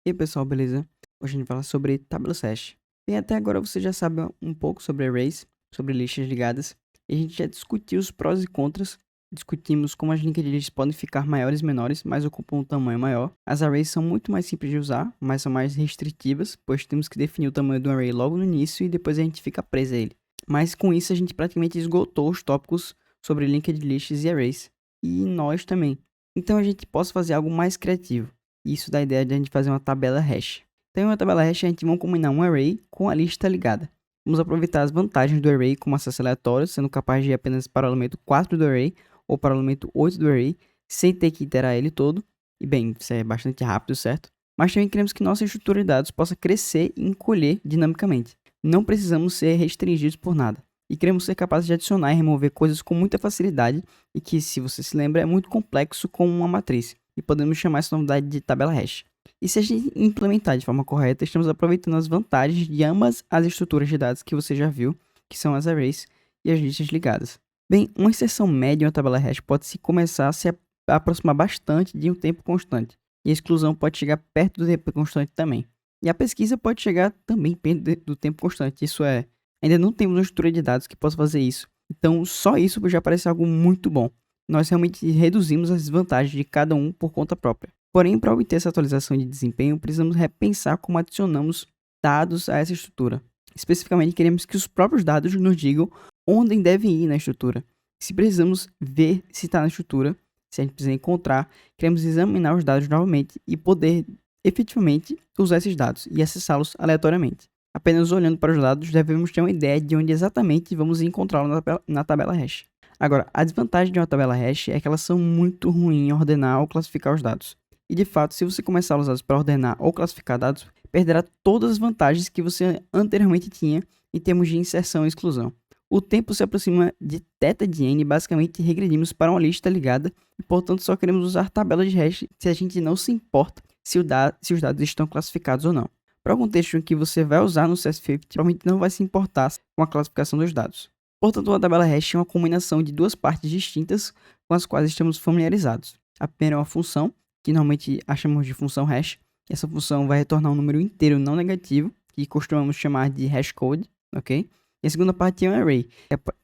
E aí pessoal, beleza? Hoje a gente vai falar sobre tabelas hash. Bem, até agora você já sabe um pouco sobre arrays, sobre listas ligadas. E a gente já discutiu os prós e contras. Discutimos como as linked lists podem ficar maiores e menores, mas ocupam um tamanho maior. As arrays são muito mais simples de usar, mas são mais restritivas, pois temos que definir o tamanho do array logo no início e depois a gente fica preso a ele. Mas com isso a gente praticamente esgotou os tópicos sobre linked lists e arrays. E nós também. Então a gente pode fazer algo mais criativo. Isso dá a ideia de a gente fazer uma tabela hash. Então, em uma tabela hash, a gente vai combinar um array com a lista ligada. Vamos aproveitar as vantagens do array como acesso aleatório, sendo capaz de ir apenas para o elemento 4 do array ou para o elemento 8 do array, sem ter que iterar ele todo. E bem, isso é bastante rápido, certo? Mas também queremos que nossa estrutura de dados possa crescer e encolher dinamicamente. Não precisamos ser restringidos por nada. E queremos ser capazes de adicionar e remover coisas com muita facilidade e que, se você se lembra, é muito complexo como uma matriz. E podemos chamar essa novidade de tabela hash. E se a gente implementar de forma correta, estamos aproveitando as vantagens de ambas as estruturas de dados que você já viu, que são as arrays e as listas ligadas. Bem, uma inserção média em uma tabela hash pode começar a se aproximar bastante de um tempo constante. E a exclusão pode chegar perto do tempo constante também. E a pesquisa pode chegar também perto do tempo constante. Isso é, ainda não temos uma estrutura de dados que possa fazer isso. Então, só isso já parece algo muito bom. Nós realmente reduzimos as desvantagens de cada um por conta própria. Porém, para obter essa atualização de desempenho, precisamos repensar como adicionamos dados a essa estrutura. Especificamente, queremos que os próprios dados nos digam onde devem ir na estrutura. Se precisamos ver se está na estrutura, se a gente precisa encontrar, queremos examinar os dados novamente e poder efetivamente usar esses dados e acessá-los aleatoriamente. Apenas olhando para os dados, devemos ter uma ideia de onde exatamente vamos encontrá-los na tabela hash. Agora, a desvantagem de uma tabela hash é que elas são muito ruins em ordenar ou classificar os dados. E de fato, se você começar a usá-los para ordenar ou classificar dados, perderá todas as vantagens que você anteriormente tinha em termos de inserção e exclusão. O tempo se aproxima de θ de n e basicamente regredimos para uma lista ligada e portanto só queremos usar tabelas de hash se a gente não se importa se os dados estão classificados ou não. Para o contexto em que você vai usar no CS50, provavelmente não vai se importar com a classificação dos dados. Portanto, uma tabela hash é uma combinação de duas partes distintas com as quais estamos familiarizados. A primeira é uma função, que normalmente a chamamos de função hash. Essa função vai retornar um número inteiro não negativo, que costumamos chamar de hashcode, ok? E a segunda parte é um array,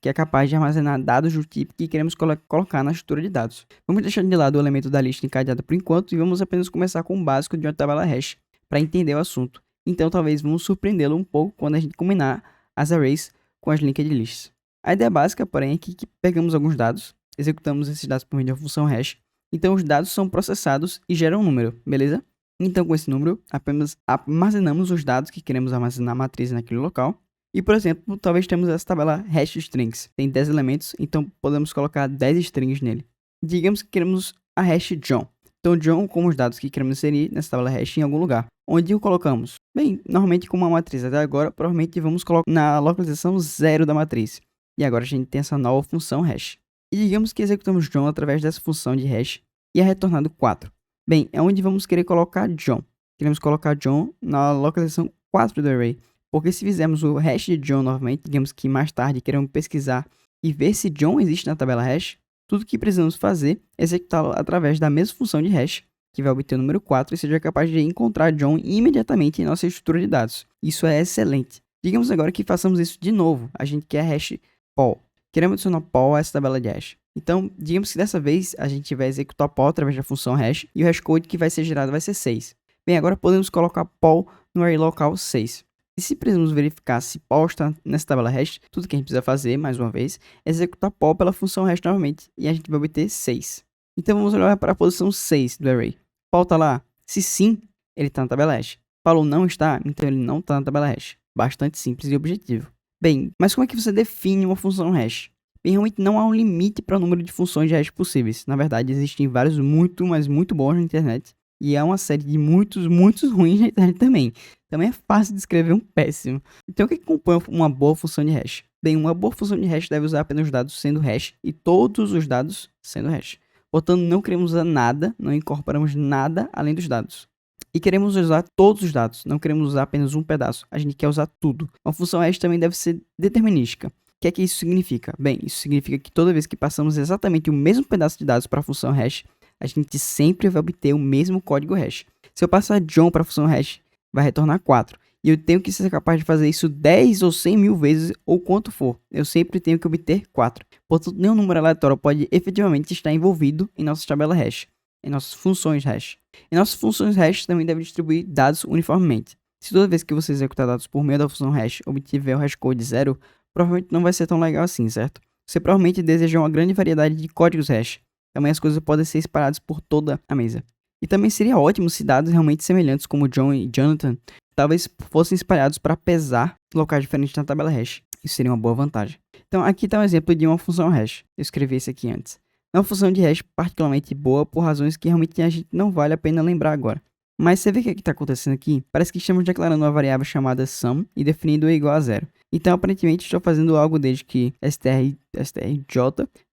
que é capaz de armazenar dados do tipo que queremos colocar na estrutura de dados. Vamos deixar de lado o elemento da lista encadeada por enquanto e vamos apenas começar com o básico de uma tabela hash, para entender o assunto. Então, talvez vamos surpreendê-lo um pouco quando a gente combinar as arrays com as linked lists. A ideia básica, porém, é que pegamos alguns dados, executamos esses dados por meio de uma função hash, então os dados são processados e geram um número, beleza? Então, com esse número, apenas armazenamos os dados que queremos armazenar a matriz naquele local. E, por exemplo, talvez temos essa tabela hash strings, tem 10 elementos, então podemos colocar 10 strings nele. Digamos que queremos a hash John. Então, John, como os dados que queremos inserir nessa tabela hash em algum lugar. Onde o colocamos? Bem, normalmente com uma matriz até agora, provavelmente vamos colocar na localização 0 da matriz. E agora a gente tem essa nova função hash. E digamos que executamos John através dessa função de hash e é retornado 4. Bem, é onde vamos querer colocar John. Queremos colocar John na localização 4 do array. Porque se fizermos o hash de John novamente, digamos que mais tarde queremos pesquisar e ver se John existe na tabela hash, tudo que precisamos fazer é executá-lo através da mesma função de hash, que vai obter o número 4 e seja capaz de encontrar John imediatamente em nossa estrutura de dados. Isso é excelente. Digamos agora que façamos isso de novo. A gente quer hash Paul. Queremos adicionar Paul a essa tabela de hash. Então, digamos que dessa vez a gente vai executar Paul através da função hash e o hashcode que vai ser gerado vai ser 6. Bem, agora podemos colocar Paul no array local 6. E se precisamos verificar se Paul está nessa tabela hash, tudo que a gente precisa fazer, mais uma vez, é executar Paul pela função hash novamente e a gente vai obter 6. Então vamos olhar para a posição 6 do array. Paul está lá? Se sim, ele está na tabela hash. Paul não está, então ele não está na tabela hash. Bastante simples e objetivo. Bem, mas como é que você define uma função hash? Bem, realmente não há um limite para o número de funções de hash possíveis. Na verdade, existem vários muito bons na internet. E há uma série de muitos ruins na internet também. Também é fácil de escrever um péssimo. Então, o que compõe uma boa função de hash? Bem, uma boa função de hash deve usar apenas os dados sendo hash e todos os dados sendo hash. Portanto, não queremos usar nada, não incorporamos nada além dos dados. E queremos usar todos os dados, não queremos usar apenas um pedaço, a gente quer usar tudo. Uma função hash também deve ser determinística. O que é que isso significa? Bem, isso significa que toda vez que passamos exatamente o mesmo pedaço de dados para a função hash, a gente sempre vai obter o mesmo código hash. Se eu passar John para a função hash, vai retornar 4. E eu tenho que ser capaz de fazer isso 10 ou 100 mil vezes, ou quanto for. Eu sempre tenho que obter 4. Portanto, nenhum número aleatório pode efetivamente estar envolvido em nossa tabela hash, em nossas funções hash. E nossas funções hash também devem distribuir dados uniformemente. Se toda vez que você executar dados por meio da função hash obtiver o hashcode 0, provavelmente não vai ser tão legal assim, certo? Você provavelmente deseja uma grande variedade de códigos hash. Também as coisas podem ser espalhadas por toda a mesa. E também seria ótimo se dados realmente semelhantes como John e Jonathan talvez fossem espalhados para pesar locais diferentes na tabela hash. Isso seria uma boa vantagem. Então aqui está um exemplo de uma função hash. Eu escrevi esse aqui antes. É uma função de hash particularmente boa por razões que realmente a gente não vale a pena lembrar agora. Mas você vê o que está acontecendo aqui? Parece que estamos declarando uma variável chamada sum e definindo igual a 0. Então, aparentemente, estou fazendo algo desde que strj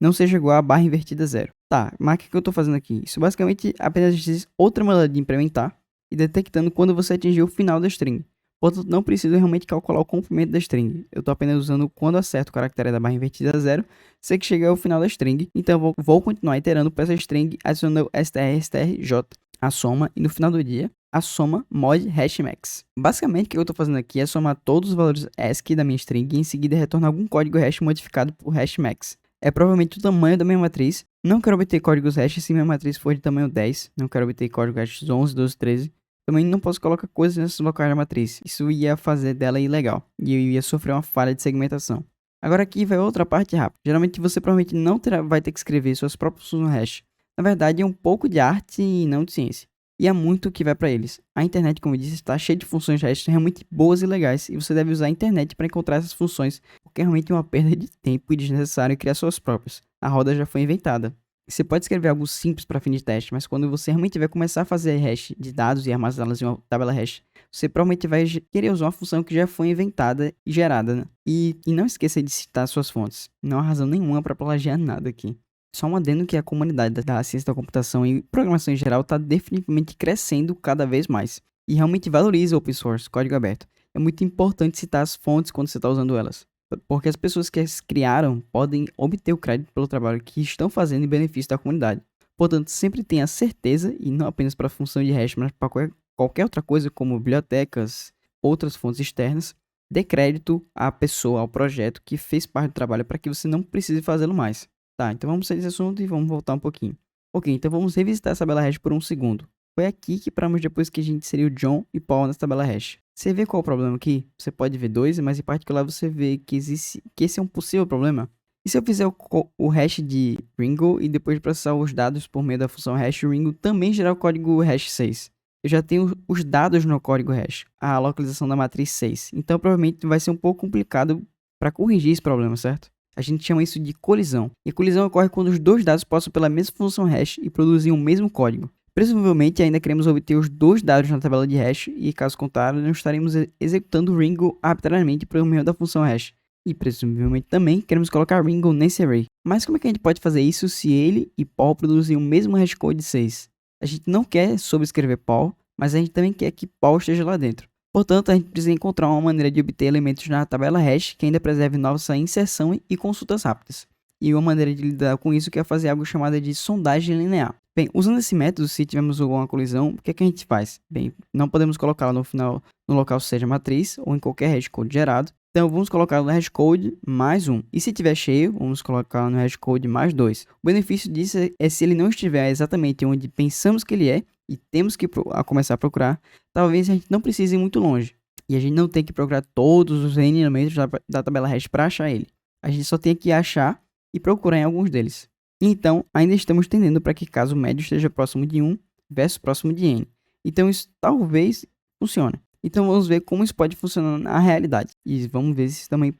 não seja igual a barra invertida 0. Tá, mas o que eu estou fazendo aqui? Isso basicamente apenas diz outra maneira de implementar e detectando quando você atingiu o final da string. Portanto, não preciso realmente calcular o comprimento da string. Eu estou apenas usando quando acerto o caractere da barra invertida a 0, sei que cheguei ao final da string, então eu vou continuar iterando para essa string adicionando strj, a soma, e no final do dia, a soma mod hashmax. Basicamente, o que eu estou fazendo aqui é somar todos os valores ASCII da minha string e em seguida retornar algum código hash modificado por hashmax. É provavelmente o tamanho da minha matriz. Não quero obter códigos hash se minha matriz for de tamanho 10. Não quero obter código hash 11, 12, 13. Também não posso colocar coisas nesses locais da matriz. Isso ia fazer dela ilegal. E eu ia sofrer uma falha de segmentação. Agora aqui vai outra parte rápida. Geralmente você provavelmente não vai ter que escrever suas próprias funções hash. Na verdade é um pouco de arte e não de ciência. E há muito que vai para eles. A internet, como eu disse, está cheia de funções hash realmente boas e legais. E você deve usar a internet para encontrar essas funções. Porque é realmente uma perda de tempo e desnecessário criar suas próprias. A roda já foi inventada. Você pode escrever algo simples para fim de teste, mas quando você realmente vai começar a fazer hash de dados e armazená-las em uma tabela hash, você provavelmente vai querer usar uma função que já foi inventada e gerada, né? E não esqueça de citar suas fontes. Não há razão nenhuma para plagiar nada aqui. Só um adendo que a comunidade da ciência da computação e programação em geral está definitivamente crescendo cada vez mais. E realmente valoriza o open source, código aberto. É muito importante citar as fontes quando você está usando elas. Porque as pessoas que as criaram podem obter o crédito pelo trabalho que estão fazendo em benefício da comunidade. Portanto, sempre tenha certeza, e não apenas para a função de hash, mas para qualquer outra coisa como bibliotecas, outras fontes externas, dê crédito à pessoa, ao projeto que fez parte do trabalho para que você não precise fazê-lo mais. Tá, então vamos sair desse assunto e vamos voltar um pouquinho. Ok, então vamos revisitar essa tabela hash por um segundo. Foi aqui que paramos depois que a gente inseriu John e Paul nessa tabela hash. Você vê qual é o problema aqui? Você pode ver dois, mas em particular você vê que esse é um possível problema. E se eu fizer o hash de Ringo e depois processar os dados por meio da função hash Ringo também gerar o código hash 6? Eu já tenho os dados no código hash, a localização da matriz 6. Então provavelmente vai ser um pouco complicado para corrigir esse problema, certo? A gente chama isso de colisão. E a colisão ocorre quando os dois dados passam pela mesma função hash e produzem o mesmo código. Presumivelmente ainda queremos obter os dois dados na tabela de hash e, caso contrário, não estaremos executando Ringo arbitrariamente por meio da função hash. E presumivelmente também queremos colocar Ringo nesse array. Mas como é que a gente pode fazer isso se ele e Paul produzem o mesmo hashcode 6? A gente não quer sobrescrever Paul, mas a gente também quer que Paul esteja lá dentro. Portanto, a gente precisa encontrar uma maneira de obter elementos na tabela hash que ainda preserve nossa inserção e consultas rápidas. E uma maneira de lidar com isso é fazer algo chamado de sondagem linear. Bem, usando esse método, se tivermos alguma colisão, o que a gente faz? Bem, não podemos colocá-la no local seja matriz ou em qualquer hashcode gerado. Então, vamos colocar no hashcode mais 1. E se estiver cheio, vamos colocar no hashcode mais 2. O benefício disso é se ele não estiver exatamente onde pensamos que ele é, e temos que começar a procurar, talvez a gente não precise ir muito longe. E a gente não tem que procurar todos os N elementos da tabela hash para achar ele. A gente só tem que achar e procurar em alguns deles. Então, ainda estamos tendendo para que caso médio esteja próximo de 1 versus próximo de N. Então, isso talvez funcione. Então, vamos ver como isso pode funcionar na realidade. E vamos ver se também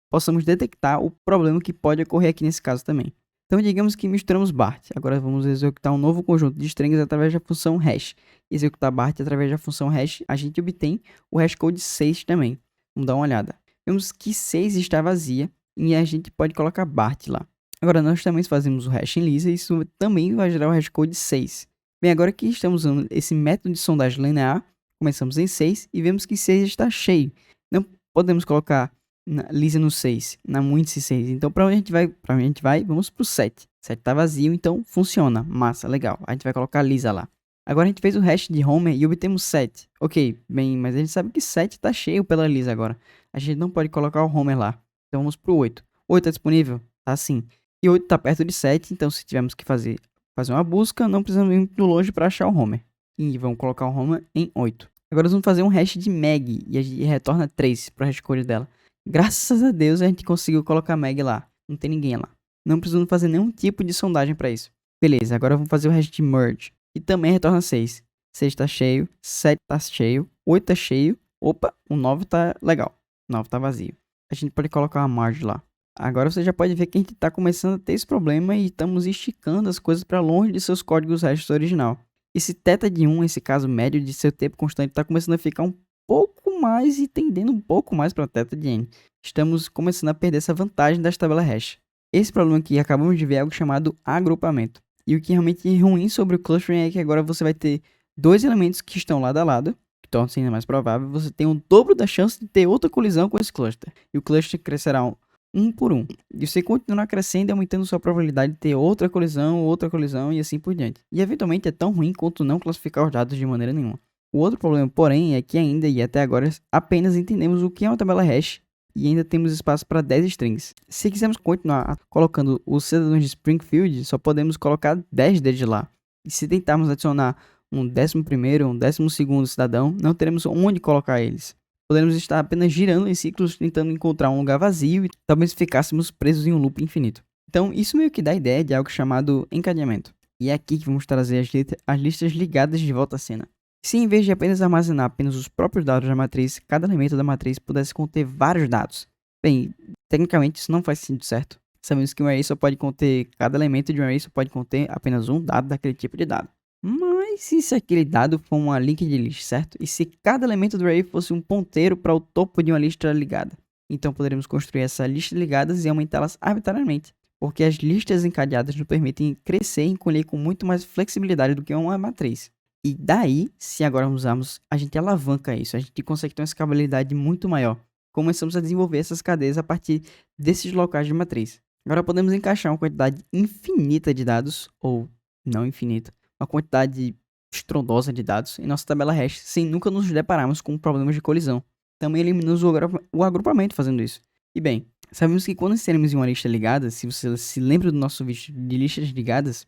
possamos detectar o problema que pode ocorrer aqui nesse caso também. Então, digamos que misturamos Bart. Agora, vamos executar um novo conjunto de strings através da função hash. Executar Bart através da função hash, a gente obtém o hashcode 6 também. Vamos dar uma olhada. Vemos que 6 está vazia e a gente pode colocar Bart lá. Agora, nós também fazemos o hash em lisa e isso também vai gerar o hashcode 6. Bem, agora que estamos usando esse método de sondagem linear, começamos em 6 e vemos que 6 está cheio. Não podemos colocar lisa no 6, na índice 6. Então, para onde a gente vai? Vamos para o 7. 7 está vazio, então funciona. Massa, legal. A gente vai colocar lisa lá. Agora a gente fez o hash de Homer e obtemos 7. Ok, bem, mas a gente sabe que 7 tá cheio pela Lisa agora. A gente não pode colocar o Homer lá. Então vamos pro 8. 8 tá disponível? Tá sim. E 8 tá perto de 7, então se tivermos que fazer uma busca, não precisamos ir muito longe para achar o Homer. E vamos colocar o Homer em 8. Agora vamos fazer um hash de Meg e a gente retorna 3 para o hash code dela. Graças a Deus a gente conseguiu colocar Meg lá. Não tem ninguém lá. Não precisamos fazer nenhum tipo de sondagem para isso. Beleza, agora vamos fazer o hash de merge. E também retorna 6. 6 tá cheio, 7 tá cheio, 8 tá cheio. Opa, o 9 tá legal. O 9 tá vazio. A gente pode colocar uma marge lá. Agora você já pode ver que a gente tá começando a ter esse problema e estamos esticando as coisas para longe de seus códigos hashes original. Esse θ de 1, esse caso médio de seu tempo constante, está começando a ficar um pouco mais e tendendo um pouco mais para θ de n. Estamos começando a perder essa vantagem das tabelas hash. Esse problema aqui acabamos de ver é algo chamado agrupamento. E o que realmente é ruim sobre o clustering é que agora você vai ter dois elementos que estão lado a lado, que torna-se ainda mais provável, você tem um dobro da chance de ter outra colisão com esse cluster. E o cluster crescerá um por um. E você continuar crescendo e aumentando sua probabilidade de ter outra colisão e assim por diante. E eventualmente é tão ruim quanto não classificar os dados de maneira nenhuma. O outro problema, porém, é que ainda e até agora apenas entendemos o que é uma tabela hash e ainda temos espaço para 10 strings. Se quisermos continuar colocando os cidadãos de Springfield, só podemos colocar 10 desde lá. E se tentarmos adicionar um 11º, um 12º cidadão, não teremos onde colocar eles. Poderemos estar apenas girando em ciclos tentando encontrar um lugar vazio e talvez ficássemos presos em um loop infinito. Então isso meio que dá a ideia de algo chamado encadeamento. E é aqui que vamos trazer as listas ligadas de volta à cena. Se em vez de apenas armazenar apenas os próprios dados da matriz, cada elemento da matriz pudesse conter vários dados. Bem, tecnicamente isso não faz sentido, certo? Sabemos que um array só pode conter, cada elemento de um array só pode conter apenas um dado daquele tipo de dado. Mas e se aquele dado for uma linked list, certo? E se cada elemento do array fosse um ponteiro para o topo de uma lista ligada? Então poderemos construir essa lista ligadas e aumentá-las arbitrariamente, porque as listas encadeadas nos permitem crescer e encolher com muito mais flexibilidade do que uma matriz. E daí, se agora usarmos, a gente alavanca isso, a gente consegue ter uma escalabilidade muito maior. Começamos a desenvolver essas cadeias a partir desses locais de matriz. Agora podemos encaixar uma quantidade infinita de dados, ou não infinita, uma quantidade estrondosa de dados em nossa tabela hash sem nunca nos depararmos com problemas de colisão. Também eliminamos o agrupamento fazendo isso. E bem, sabemos que quando inserimos em uma lista ligada, se você se lembra do nosso vídeo de listas ligadas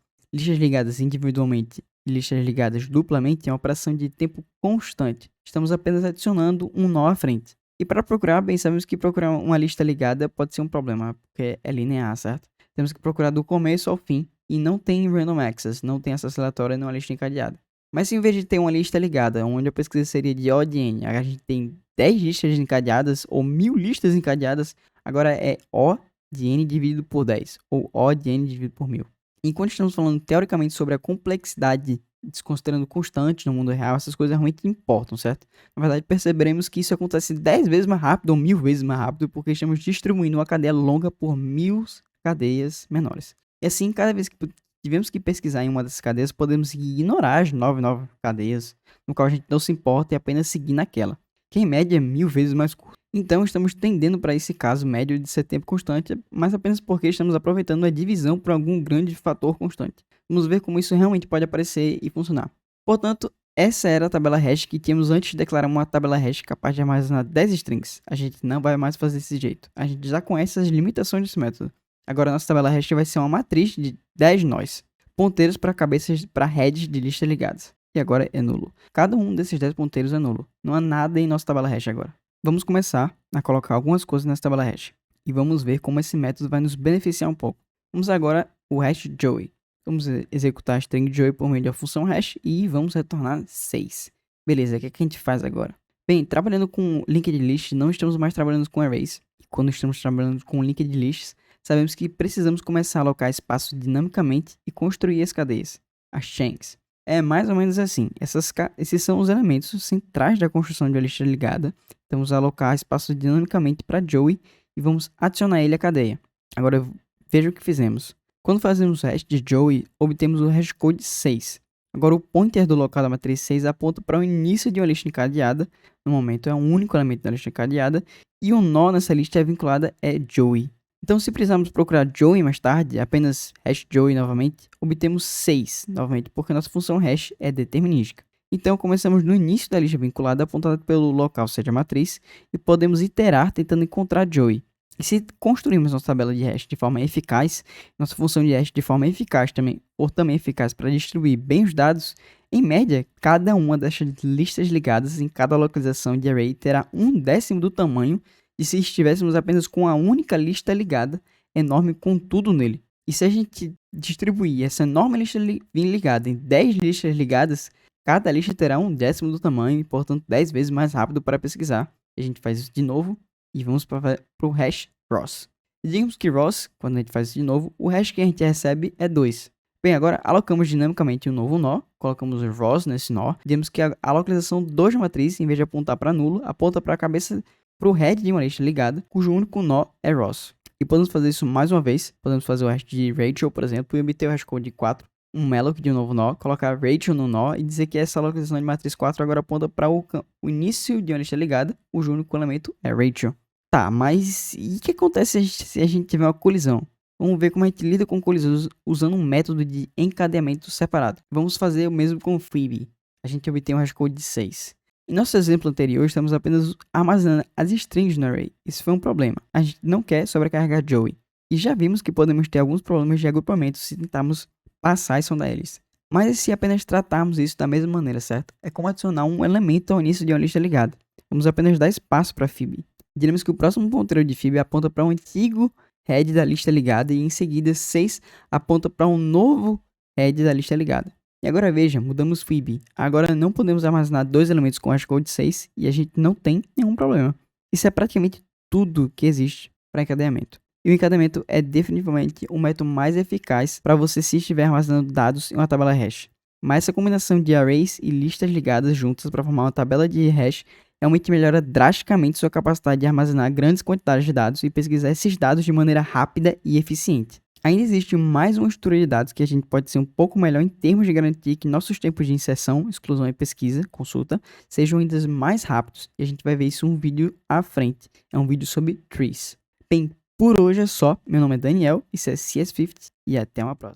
individualmente e listas ligadas duplamente é uma operação de tempo constante. Estamos apenas adicionando um nó à frente. E para procurar, bem, sabemos que procurar uma lista ligada pode ser um problema, porque é linear, certo? Temos que procurar do começo ao fim. E não tem random access, não tem acesso aleatório numa lista encadeada. Mas se em vez de ter uma lista ligada, onde a pesquisa seria de O de N, a gente tem 10 listas encadeadas ou 1000 listas encadeadas, agora é O de N dividido por 10, ou O de N dividido por 1000. Enquanto estamos falando teoricamente sobre a complexidade, desconsiderando constantes no mundo real, essas coisas realmente importam, certo? Na verdade, perceberemos que isso acontece 10 vezes mais rápido ou 1000 vezes mais rápido, porque estamos distribuindo uma cadeia longa por 1000 cadeias menores. E assim, cada vez que tivemos que pesquisar em uma dessas cadeias, podemos ignorar as 99 cadeias, no qual a gente não se importa e apenas seguir naquela, que em média é 1000 vezes mais curto. Então, estamos tendendo para esse caso médio de ser tempo constante, mas apenas porque estamos aproveitando a divisão por algum grande fator constante. Vamos ver como isso realmente pode aparecer e funcionar. Portanto, essa era a tabela hash que tínhamos antes de declarar uma tabela hash capaz de armazenar 10 strings. A gente não vai mais fazer desse jeito. A gente já conhece as limitações desse método. Agora nossa tabela hash vai ser uma matriz de 10 nós, ponteiros para cabeças para heads de listas ligadas. E agora é nulo. Cada um desses 10 ponteiros é nulo. Não há nada em nossa tabela hash agora. Vamos começar a colocar algumas coisas nessa tabela hash. E vamos ver como esse método vai nos beneficiar um pouco. Vamos agora o hash Joey. Vamos executar a string Joey por meio da função hash e vamos retornar 6. Beleza, o que a gente faz agora? Bem, trabalhando com linked lists, não estamos mais trabalhando com arrays. E quando estamos trabalhando com linked lists, sabemos que precisamos começar a alocar espaço dinamicamente e construir as cadeias, as chains. É mais ou menos assim, esses são os elementos centrais da construção de uma lista ligada. Então vamos alocar espaço dinamicamente para Joey e vamos adicionar ele à cadeia. Agora veja o que fizemos. Quando fazemos o hash de Joey, obtemos o hashcode 6. Agora o pointer do local da matriz 6 aponta para o início de uma lista encadeada. No momento é o único elemento da lista encadeada. E o nó nessa lista é vinculada é Joey. Então, se precisarmos procurar Joey mais tarde, apenas hash Joey novamente, obtemos 6 novamente, porque nossa função hash é determinística. Então, começamos no início da lista vinculada, apontada pelo local seja a matriz, e podemos iterar tentando encontrar Joey. E se construirmos nossa tabela de hash de forma eficaz, nossa função de hash de forma eficaz também, ou também eficaz para distribuir bem os dados, em média, cada uma dessas listas ligadas em cada localização de array terá 1/10 do tamanho de se estivéssemos apenas com a única lista ligada, enorme com tudo nele. E se a gente distribuir essa enorme lista ligada em 10 listas ligadas, cada lista terá 1/10 do tamanho e, portanto, 10 vezes mais rápido para pesquisar. A gente faz isso de novo e vamos para o hash ROS. E digamos que ROS, quando a gente faz isso de novo, o hash que a gente recebe é 2. Bem, agora alocamos dinamicamente um novo nó, colocamos o ROS nesse nó, dizemos que a localização 2 da matriz, em vez de apontar para nulo, aponta para a cabeça para o head de uma lista ligada, cujo único nó é ROS. E podemos fazer isso mais uma vez, podemos fazer o hash de Rachel, por exemplo, e obter o hashcode de 4, um malloc de um novo nó, colocar Rachel no nó e dizer que essa localização de matriz 4 agora aponta para o início de uma lista ligada, cujo único elemento é Rachel. Tá, mas e o que acontece se a gente tiver uma colisão? Vamos ver como a gente lida com colisões usando um método de encadeamento separado. Vamos fazer o mesmo com o Phoebe. A gente obtém um hashcode de 6. Em nosso exemplo anterior, estamos apenas armazenando as strings no array. Isso foi um problema. A gente não quer sobrecarregar Joey. E já vimos que podemos ter alguns problemas de agrupamento se tentarmos passar e sondar eles. Mas se apenas tratarmos isso da mesma maneira, certo? É como adicionar um elemento ao início de uma lista ligada. Vamos apenas dar espaço para Phoebe. Diremos que o próximo ponteiro de Phoebe aponta para um antigo head da lista ligada e em seguida 6 aponta para um novo head da lista ligada. E agora veja, mudamos Phoebe. Agora não podemos armazenar dois elementos com hashcode 6 e a gente não tem nenhum problema. Isso é praticamente tudo que existe para encadeamento. E o encadeamento é definitivamente o método mais eficaz para você se estiver armazenando dados em uma tabela hash. Mas essa combinação de arrays e listas ligadas juntas para formar uma tabela de hash realmente melhora drasticamente sua capacidade de armazenar grandes quantidades de dados e pesquisar esses dados de maneira rápida e eficiente. Ainda existe mais uma estrutura de dados que a gente pode ser um pouco melhor em termos de garantir que nossos tempos de inserção, exclusão e pesquisa, consulta, sejam ainda mais rápidos. E a gente vai ver isso em um vídeo à frente. É um vídeo sobre trees. Bem, por hoje é só. Meu nome é Daniel, isso é CS50 e até uma próxima.